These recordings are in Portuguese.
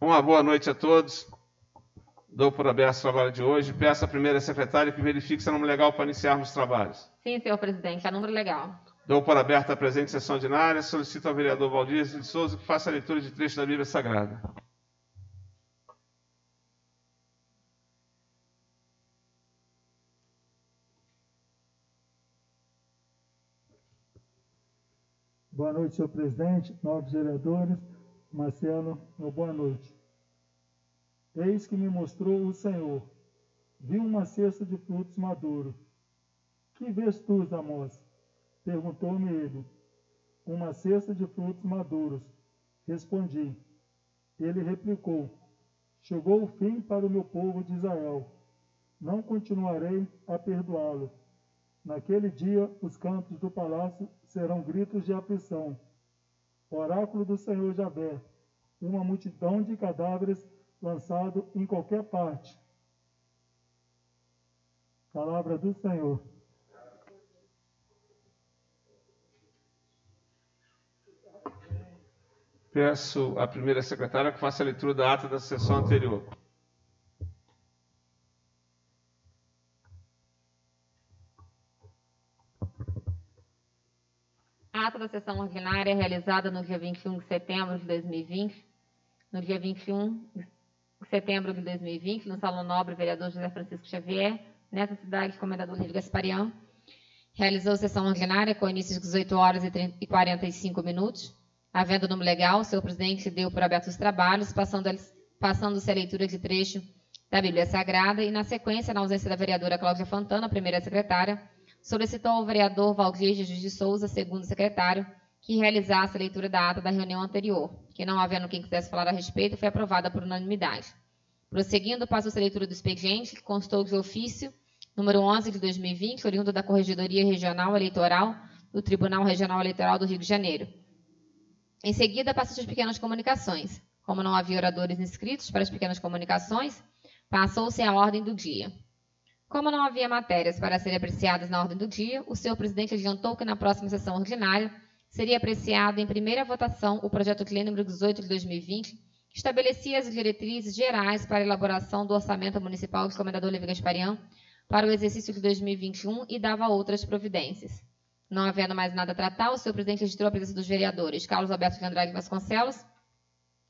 Uma boa noite a todos. Dou por aberto o trabalho de hoje. Peço à primeira secretária que verifique se é número legal para iniciarmos os trabalhos. Sim, senhor presidente, é número legal. Dou por aberta a presente sessão ordinária. Solicito ao vereador Valdir de Souza que faça a leitura de trecho da Bíblia Sagrada. Boa noite, senhor presidente, nobres vereadores. Marcelo, boa noite. Eis que me mostrou o Senhor. Vi uma cesta de frutos maduros. Que vês tu, Amós? Perguntou-me ele. Uma cesta de frutos maduros. Respondi. Ele replicou. Chegou o fim para o meu povo de Israel. Não continuarei a perdoá-lo. Naquele dia, os cantos do palácio serão gritos de aflição. Oráculo do Senhor Javé, uma multidão de cadáveres lançado em qualquer parte. Palavra do Senhor. Peço à primeira secretária que faça a leitura da ata da sessão anterior. A ata da sessão ordinária realizada no dia 21 de setembro de 2020, no dia 21 de setembro de 2020, no Salão Nobre, vereador José Francisco Xavier, nessa cidade, comendador Lírio Gasparian, realizou sessão ordinária com início às 18 horas e 45 minutos. Havendo número legal, o senhor presidente deu por aberto os trabalhos, passando-se a leitura de trecho da Bíblia Sagrada e, na sequência, na ausência da vereadora Cláudia Fontana, primeira secretária, solicitou ao vereador Valdir Jesus de Souza, segundo secretário, que realizasse a leitura da ata da reunião anterior, que, não havendo quem quisesse falar a respeito, foi aprovada por unanimidade. Prosseguindo, passou-se a leitura do expediente, que constou de ofício número 11 de 2020, oriundo da Corregedoria Regional Eleitoral do Tribunal Regional Eleitoral do Rio de Janeiro. Em seguida, passou-se as pequenas comunicações. Como não havia oradores inscritos para as pequenas comunicações, passou-se a ordem do dia. Como não havia matérias para serem apreciadas na ordem do dia, o senhor presidente adiantou que na próxima sessão ordinária seria apreciado em primeira votação o projeto de lei número 18 de 2020, que estabelecia as diretrizes gerais para a elaboração do orçamento municipal do comendador Lírio Gasparian para o exercício de 2021 e dava outras providências. Não havendo mais nada a tratar, o senhor presidente registrou a presença dos vereadores Carlos Alberto de Andrade Vasconcelos,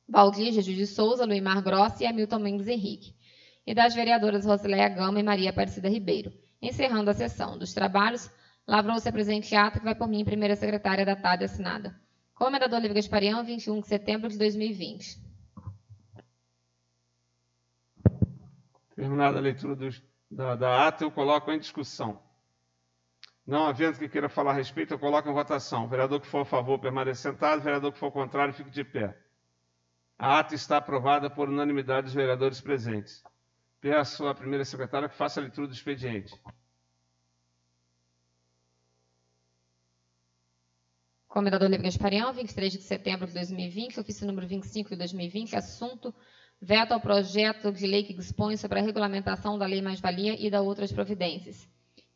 Valdir Jesus de Souza, Luimar Grossi e Hamilton Mendes Henrique, e das vereadoras Rosileia Gama e Maria Aparecida Ribeiro. Encerrando a sessão dos trabalhos, lavrou-se a presente ata que vai por mim, primeira secretária, datada e assinada. Comendador Lírio Gasparian, 21 de setembro de 2020. Terminada a leitura da ata, eu coloco em discussão. Não havendo que queira falar a respeito, eu coloco em votação. O vereador que for a favor, permaneça sentado. O vereador que for contrário, fique de pé. A ata está aprovada por unanimidade dos vereadores presentes. Peço à primeira secretária que faça a leitura do expediente. Comendador Lírio Gasparian, 23 de setembro de 2020, ofício número 25 de 2020, assunto: veto ao projeto de lei que dispõe sobre a regulamentação da Lei Mais-Valia e da outras providências.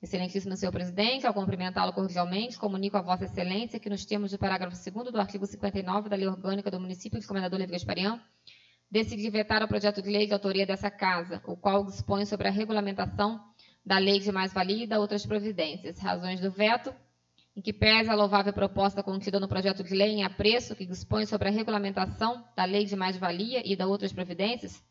Excelentíssimo senhor presidente, ao cumprimentá-lo cordialmente, comunico a vossa excelência que, nos termos do parágrafo 2º do artigo 59 da Lei Orgânica do Município de Comendador Lírio Gasparian, decidi vetar o projeto de lei de autoria dessa Casa, o qual dispõe sobre a regulamentação da Lei de Mais-Valia e da outras providências. Razões do veto: em que pese a louvável proposta contida no projeto de lei em apreço que dispõe sobre a regulamentação da Lei de Mais-Valia e da outras providências,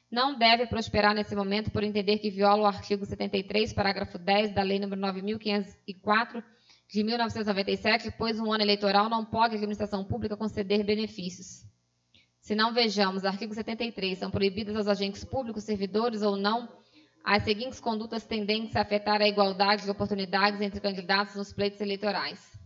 não deve prosperar nesse momento por entender que viola o artigo 73, parágrafo 10 da Lei nº 9.504 de 1997, pois um ano eleitoral não pode a administração pública conceder benefícios. Se não vejamos, artigo 73, são proibidas aos agentes públicos, servidores ou não, as seguintes condutas tendentes a afetar a igualdade de oportunidades entre candidatos nos pleitos eleitorais.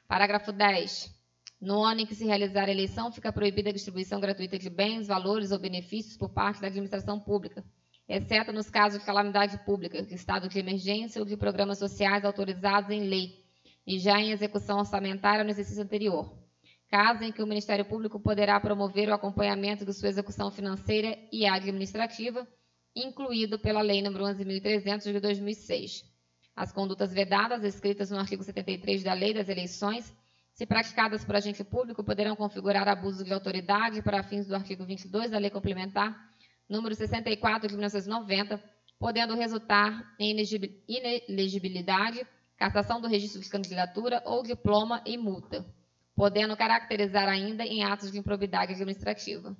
Parágrafo 10. No ano em que se realizar a eleição, fica proibida a distribuição gratuita de bens, valores ou benefícios por parte da administração pública, exceto nos casos de calamidade pública, de estado de emergência ou de programas sociais autorizados em lei e já em execução orçamentária no exercício anterior, caso em que o Ministério Público poderá promover o acompanhamento de sua execução financeira e administrativa, incluído pela Lei nº 11.300 de 2006. As condutas vedadas, escritas no artigo 73 da Lei das Eleições, se praticadas por agente público, poderão configurar abuso de autoridade para fins do artigo 22 da Lei Complementar número 64 de 1990, podendo resultar em inelegibilidade, cassação do registro de candidatura ou diploma e multa, podendo caracterizar ainda em atos de improbidade administrativa.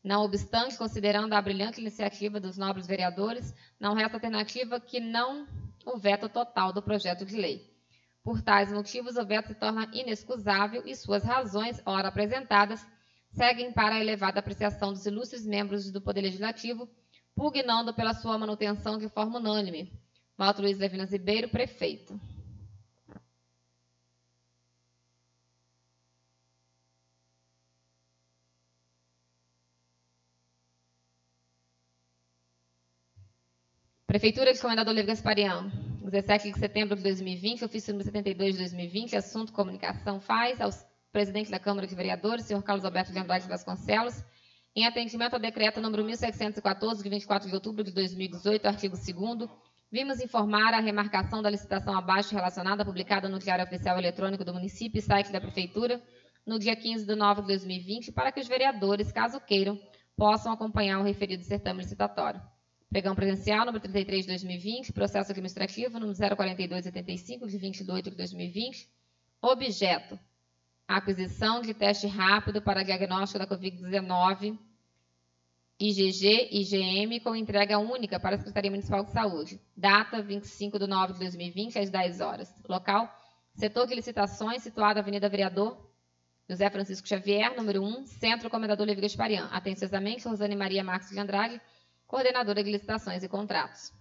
Não obstante, considerando a brilhante iniciativa dos nobres vereadores, não resta alternativa que não o veto total do projeto de lei. Por tais motivos, o veto se torna inexcusável e suas razões, ora apresentadas, seguem para a elevada apreciação dos ilustres membros do Poder Legislativo, pugnando pela sua manutenção de forma unânime. Walter Luiz Levinas Ribeiro, prefeito. Prefeitura de Comendador Olívio Gasparian, 17 de setembro de 2020, ofício número 72 de 2020, assunto comunicação faz ao presidente da Câmara de Vereadores, senhor Carlos Alberto de Andrade Vasconcelos, em atendimento ao decreto número 1714, de 24 de outubro de 2018, artigo 2º, vimos informar a remarcação da licitação abaixo relacionada, publicada no Diário Oficial Eletrônico do Município e site da Prefeitura, no dia 15 de novembro de 2020, para que os vereadores, caso queiram, possam acompanhar o referido certame licitatório. Pregão presencial, número 33 de 2020, processo administrativo, número 04285, de 28 de 2020. Objeto: aquisição de teste rápido para diagnóstico da Covid-19, IgG, IgM, com entrega única para a Secretaria Municipal de Saúde. Data: 25 de novembro de 2020, às 10 horas. Local: setor de licitações, situado Avenida Vereador José Francisco Xavier, número 1, Centro Comendador Olívio Gasparian. Atenciosamente, Rosane Maria Marques de Andrade, coordenadora de licitações e contratos.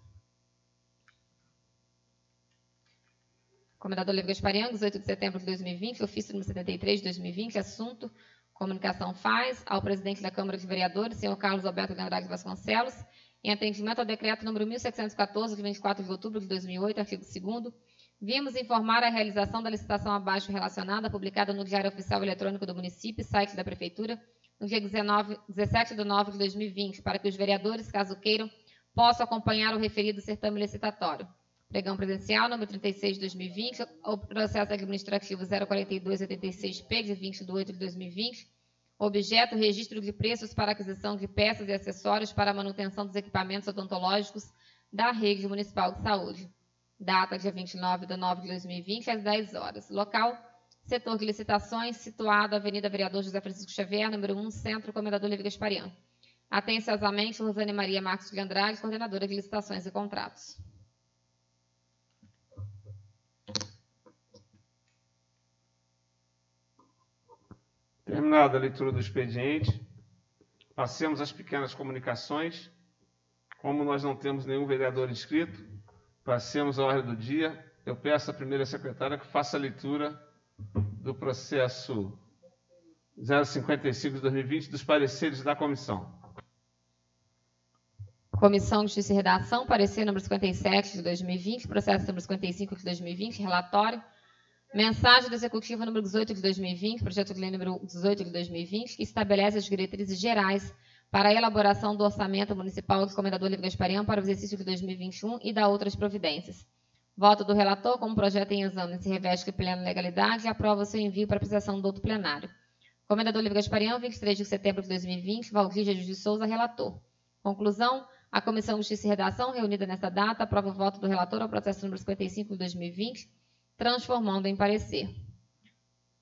Comendador Olívio Gasparian, 18 de setembro de 2020, ofício número 73 de 2020, assunto comunicação faz ao presidente da Câmara de Vereadores, senhor Carlos Alberto de Andrade Vasconcelos, em atendimento ao decreto número 1714, de 24 de outubro de 2008, artigo 2º, vimos informar a realização da licitação abaixo relacionada, publicada no Diário Oficial Eletrônico do Município e site da Prefeitura, no dia 17 de novembro de 2020, para que os vereadores, caso queiram, possam acompanhar o referido certame licitatório. Pregão presencial, número 36 de 2020, o processo administrativo 04286-P, de 20 de 8 de 2020. Objeto: registro de preços para aquisição de peças e acessórios para a manutenção dos equipamentos odontológicos da Rede Municipal de Saúde. Data: dia 29 de novembro de 2020, às 10 horas. Local: setor de licitações, situado Avenida Vereador José Francisco Xavier, número 1, Centro Comendador Olívio Gasparian. Atenciosamente, Rosane Maria Marques de Andrade, coordenadora de licitações e contratos. Terminada a leitura do expediente, passemos às pequenas comunicações. Como nós não temos nenhum vereador inscrito, passemos à ordem do dia. Eu peço à primeira secretária que faça a leitura do processo 055 de 2020 dos pareceres da comissão. Comissão de Justiça e Redação, parecer número 57 de 2020, processo número 55 de 2020, relatório. Mensagem do Executivo número 18 de 2020, projeto de lei número 18 de 2020, que estabelece as diretrizes gerais para a elaboração do orçamento municipal do Comendador Olívio Gasparian para o exercício de 2021 e da outras providências. Voto do relator, como projeto em exame se reveste de plena legalidade, e aprova o seu envio para apreciação do outro plenário. Comendador Olívio Gasparian, 23 de setembro de 2020, Valdir Jesus de Souza, relator. Conclusão: a Comissão de Justiça e Redação, reunida nesta data, aprova o voto do relator ao processo número 55 de 2020, transformando em parecer.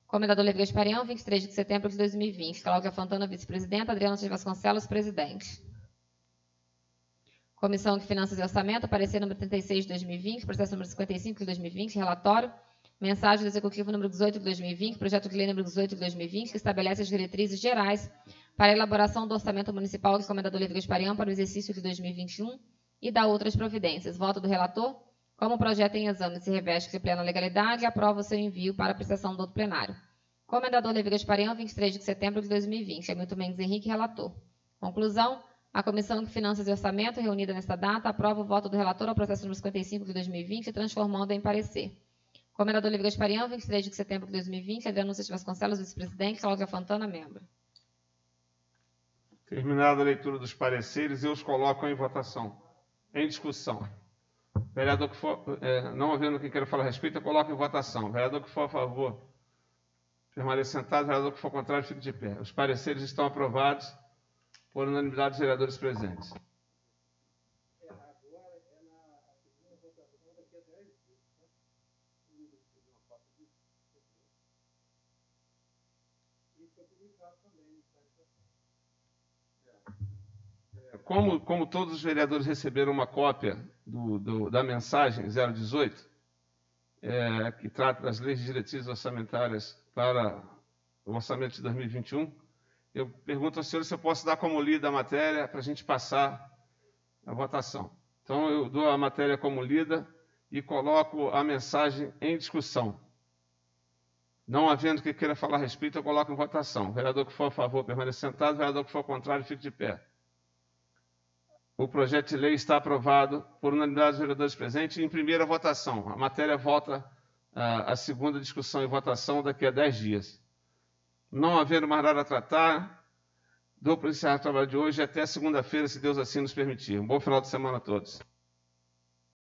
Comendador Olívio Gasparian, 23 de setembro de 2020, Cláudia Fontana, vice-presidenta, Adriano Silva Vasconcelos, presidente. Comissão de Finanças e Orçamento, parecer número 36 de 2020, processo número 55 de 2020, relatório. Mensagem do Executivo número 18 de 2020, projeto de lei número 18 de 2020, que estabelece as diretrizes gerais para a elaboração do orçamento municipal do Comendador Olívio Gasparian para o exercício de 2021 e da outras providências. Voto do relator. Como o projeto em exame se reveste de plena legalidade, aprova o seu envio para apreciação do outro plenário. Comendador Olívio Gasparian, 23 de setembro de 2020. Hamilton Mendes Henrique, relator. Conclusão: a Comissão de Finanças e Orçamento, reunida nesta data, aprova o voto do relator ao processo número 55 de 2020, transformando em parecer. Comendador Olívio Gasparian, 23 de setembro de 2020. Adriano Silva Vasconcelos, vice-presidente. Cláudia Fontana, membro. Terminada a leitura dos pareceres, eu os coloco em votação. Em discussão. Vereador que for, não havendo quem queira falar a respeito, eu coloco em votação. Vereador que for a favor Permaneça sentado. Vereador que for contrário, fique de pé. Os pareceres estão aprovados por unanimidade dos vereadores presentes. Como todos os vereadores receberam uma cópia da mensagem 018, que trata das leis de diretrizes orçamentárias para o orçamento de 2021, eu pergunto ao senhor se eu posso dar como lida a matéria para a gente passar a votação. Então, eu dou a matéria como lida e coloco a mensagem em discussão. Não havendo que queira falar a respeito, eu coloco em votação. O vereador que for a favor, permaneça sentado. O vereador que for ao contrário, fique de pé. O projeto de lei está aprovado por unanimidade dos vereadores presentes em primeira votação. A matéria volta à segunda discussão e votação daqui a 10 dias. Não havendo mais nada a tratar, dou por encerrado o trabalho de hoje até segunda-feira, se Deus assim nos permitir. Um bom final de semana a todos.